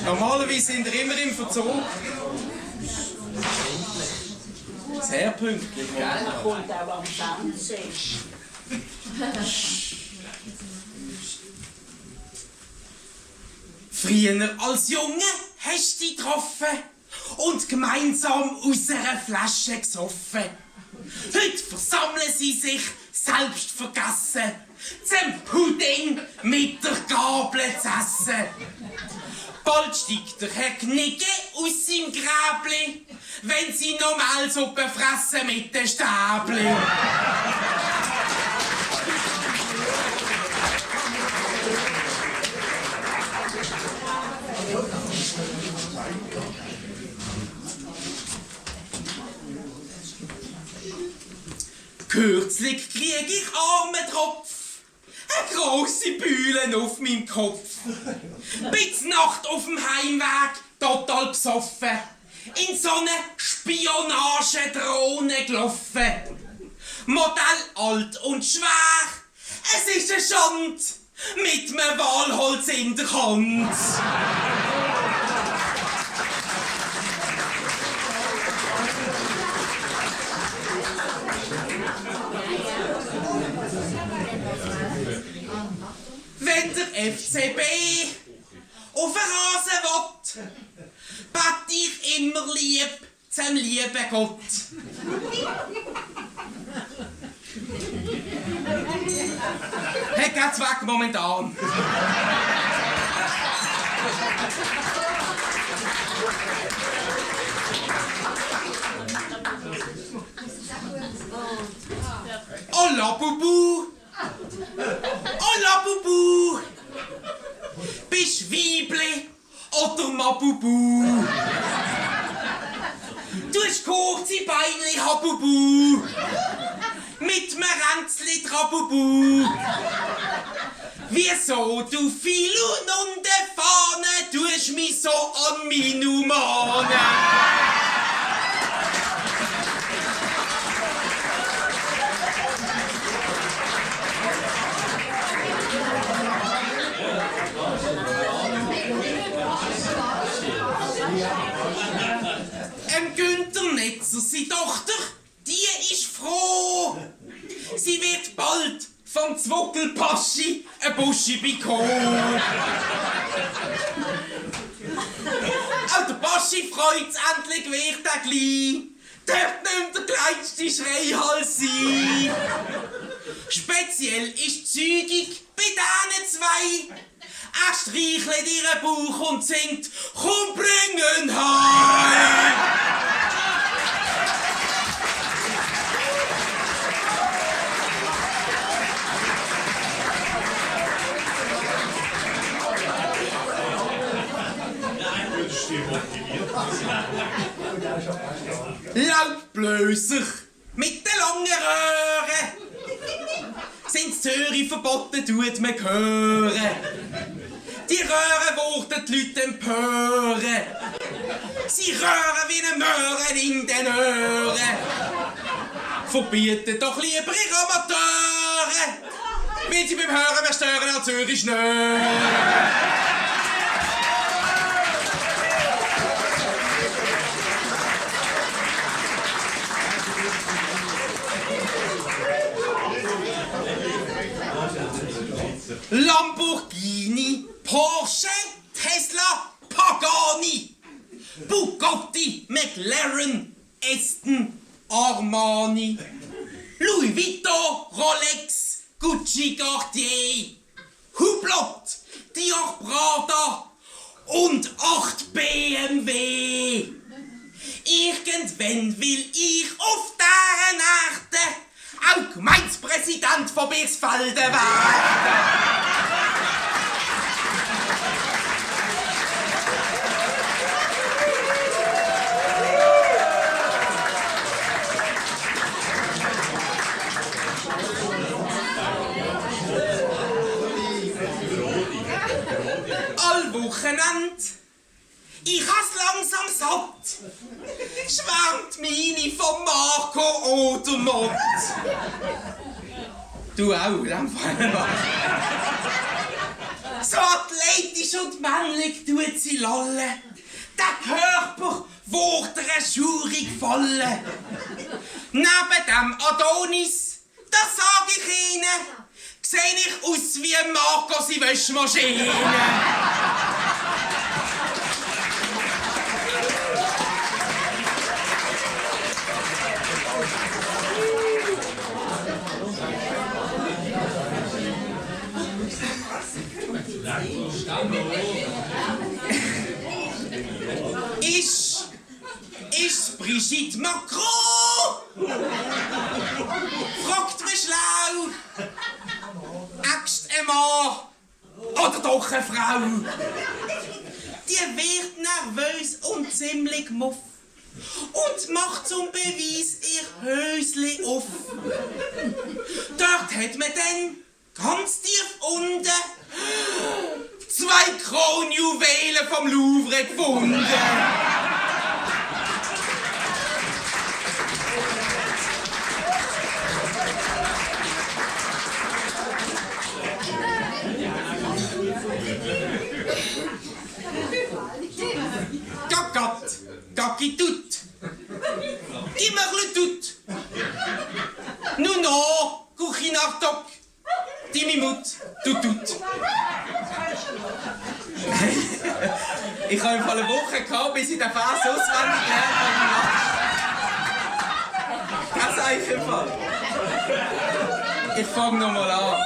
Normalerweise sind wir immer im Verzug. Sehr pünktlich. Er kommt auch am Fernsehen. Früher als Junge hast du dich getroffen und gemeinsam aus einer Flasche gesoffen. Heute versammeln sie sich, selbst vergessen, zum Pudding mit der Gabel zu essen. Bald steigt der Herr Knigge aus seinem Gräbli, wenn sie normal Suppe fressen mit den Stäbli. Kürzlich krieg ich armen Tropf, eine grosse Bühne auf meinem Kopf. Bis Nacht auf dem Heimweg, total besoffen, in so eine Spionagedrohne gelaufen. Modell alt und schwer, es ist eine Schande, mit einem Walholz in der Hand. Wenn der FCB auf den Rasen will, bete ich immer lieb zum lieben Gott. Hey, geht's weg momentan. Oh la Bubu! Oh la Bubu! Bist Weibli oder Mabubu? Du hast kurze Beinli, Habubu! Mit nem Ränzli Trabubu! Wieso, du Filun und de Fahne, tust mich so an meine Numane? Günther Netzer, seine Tochter, die ist froh. Sie wird bald vom Zwuckelpaschi ein Buschi bekommen. Auch der Paschi freut's, endlich wird er gleich. Dort nimmt der kleinste Schreihals sein. Speziell ist die Zeugung bei diesen zwei. Er streichelt ihren Bauch und singt «Komm, bring ihn heim!» Laubbläser mit den langen Röhren sind Zürich verboten, tut man hören. Die Röhren wurden die Leute empören. Sie röhren wie ein Möhren in den Öhren. Verbieten doch lieber ihre Amateure, wenn sie beim Hören mehr stören als Zürich schnören. Lamborghini, Porsche, Tesla, Pagani, Bugatti, McLaren, Aston, Armani, Louis Vuitton, Rolex, Gucci, Cartier, Hublot, Dior, Prada und 8 BMW. Irgendwann will ich auf deren Erde auch Gemeindepräsident von Birsfelden werden. All Wochenende, ich has langsam satt, schwärmt meine von Marco Odermatt. Du auch, in dem Fall. So athletisch und männlich tut sie lallen. Der Körper wird ihr schaurig fallen. Neben dem Adonis, das sag ich Ihnen, sehe ich aus wie ein Marcos in Wäschmaschine. Ist Brigitte Macron? Fragt man schlau. Ängst ein Mann oder doch eine Frau? Die wird nervös und ziemlich muff und macht zum Beweis ihr Hösli auf. Dort hat man dann ganz tief unten 2 Kronjuwelen vom Louvre gefunden. Gacki tut. Immer tut. Nun no, Kuchi nach Doc. Timmy Mut, tut. Ich habe im Fall eine Woche gehabt, bis ich den Vers auswendig gelernt habe. Das sage ich im Fall. Ich fange nochmal an.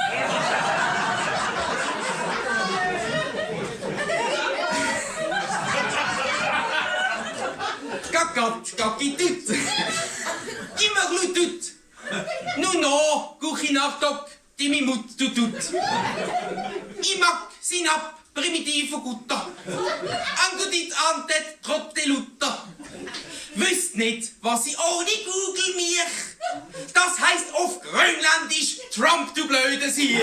Gacki tut. Immer tut. Nun no, Kuchi nach Doc. Timmy Mut, tut. Ich mag Sinap, primitivo Gutter. Angutit antet, trotte Luther. Wüsst nicht, was ich ohne Google mich. Das heißt auf Grönländisch, Trump, du blöde Sieg.